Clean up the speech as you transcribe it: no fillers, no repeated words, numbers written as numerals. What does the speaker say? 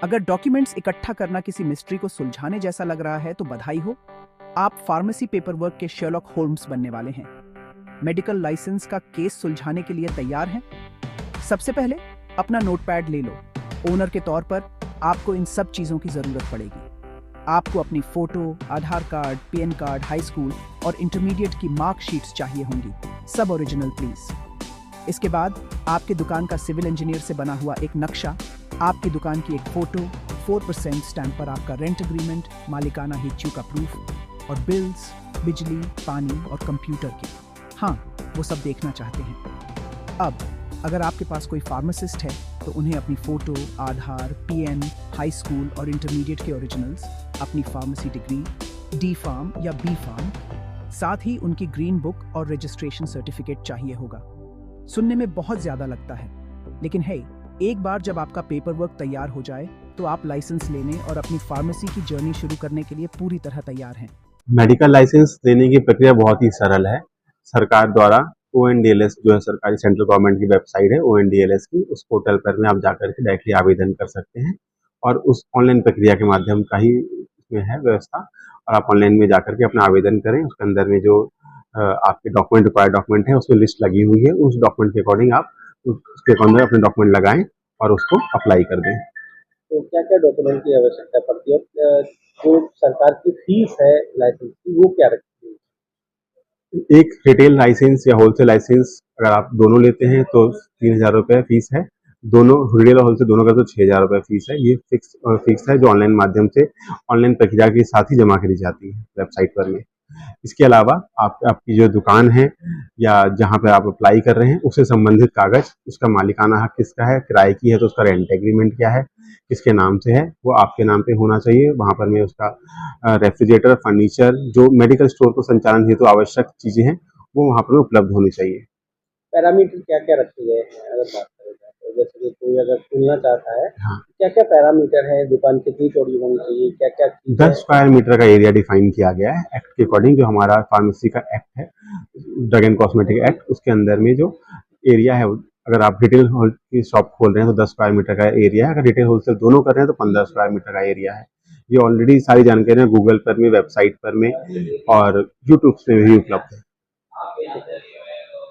अगर डॉक्यूमेंट्स इकट्ठा करना किसी मिस्ट्री को सुलझाने जैसा लग रहा है तो बधाई हो, आप फार्मेसी पेपरवर्क के शेरलॉक होल्म्स बनने वाले हैं। मेडिकल लाइसेंस का केस सुलझाने के लिए तैयार हैं? सबसे पहले अपना नोटपैड ले लो। ओनर के तौर पर आपको इन सब चीज़ों की ज़रूरत पड़ेगी। आपको अपनी photo, Aadhaar card, PAN card, high school और इंटरमीडिएट की मार्कशीट्स चाहिए होंगी, सब ओरिजिनल प्लीज़। इसके बाद आपके दुकान का सिविल इंजीनियर से बना हुआ एक नक्शा, आपकी दुकान की एक फ़ोटो, 4% स्टैंप पर आपका रेंट एग्रीमेंट, मालिकाना हिच्यू का प्रूफ और बिल्स, बिजली, पानी और कंप्यूटर के। हाँ, वो सब देखना चाहते हैं। अब अगर आपके पास कोई फार्मासिस्ट है तो उन्हें अपनी फ़ोटो, आधार, पीएन, हाई स्कूल और इंटरमीडिएट के ओरिजिनल्स, अपनी फार्मेसी डिग्री, डी फार्म या बी फार्म, साथ ही उनकी ग्रीन बुक और रजिस्ट्रेशन सर्टिफिकेट चाहिए होगा। सुनने में बहुत ज़्यादा लगता है, लेकिन है, एक बार जब आपका पेपर वर्क तैयार हो जाए तो आप लाइसेंस लेने और अपनी फार्मेसी की जर्नी शुरू करने के लिए पूरी तरह तैयार हैं। मेडिकल लाइसेंस देने की प्रक्रिया बहुत ही सरल है। सरकार द्वारा ONDLS जो है सरकारी सेंट्रल गवर्नमेंट की वेबसाइट है ONDLS की, उस पोर्टल पर में आप जाकर के डायरेक्टली आवेदन कर सकते हैं और उस ऑनलाइन प्रक्रिया के माध्यम का ही इसमें है व्यवस्था। और आप ऑनलाइन में जाकर के अपना आवेदन करें। उसके अंदर में जो आपके डॉक्यूमेंट रिक्वायर्ड डॉक्यूमेंट है उसमें लिस्ट लगी हुई है। उस डॉक्यूमेंट के अकॉर्डिंग आप उसके अंदर अपने डॉक्यूमेंट लगाएं और उसको अप्लाई कर दें। तो क्या क्या डॉक्यूमेंट की आवश्यकता पड़ती है? जो सरकार की फीस है लाइसेंस की, वो क्या रखती है? एक रिटेल लाइसेंस या होलसेल लाइसेंस अगर आप दोनों लेते हैं तो 3,000 रुपये फीस है। दोनों रिटेल और होलसेल दोनों का तो 6,000 रुपये फीस है। ये फिक्स है जो ऑनलाइन माध्यम से ऑनलाइन प्रक्रिया के साथ ही जमा करी जाती है वेबसाइट पर में। इसके अलावा आपकी जो दुकान है या जहाँ पे आप अप्लाई कर रहे हैं उससे संबंधित कागज, उसका मालिकाना हक किसका है, किराए की है तो उसका रेंट एग्रीमेंट क्या है, किसके नाम से है, वो आपके नाम पे होना चाहिए। वहाँ पर में उसका रेफ्रिजरेटर, फर्नीचर, जो मेडिकल स्टोर को संचालन हेतु आवश्यक चीज़ें हैं वो वहाँ पर उपलब्ध होनी चाहिए। पैरामीटर क्या क्या रखे गए हैं अगर बात करें जाए तो? जैसे कि कोई अगर खुलना चाहता है, हाँ, क्या क्या पैरामीटर है? दुकान कितनी चौड़ी होनी चाहिए? क्या क्या चीज़ 10 है? स्क्वायर मीटर का एरिया डिफाइन किया गया है एक्ट के अकॉर्डिंग। जो हमारा फार्मेसी का एक्ट है, ड्रग एंड कॉस्मेटिक एक्ट, उसके अंदर में जो एरिया है, अगर आप रिटेल की शॉप खोल रहे हैं तो 10 स्क्वायर मीटर का एरिया है। अगर रिटेल होलसेल दोनों कर रहे हैं तो 15 स्क्वायर मीटर का एरिया है। ये ऑलरेडी सारी जानकारियाँ गूगल पर में, वेबसाइट पर में और यूट्यूब पे भी उपलब्ध है।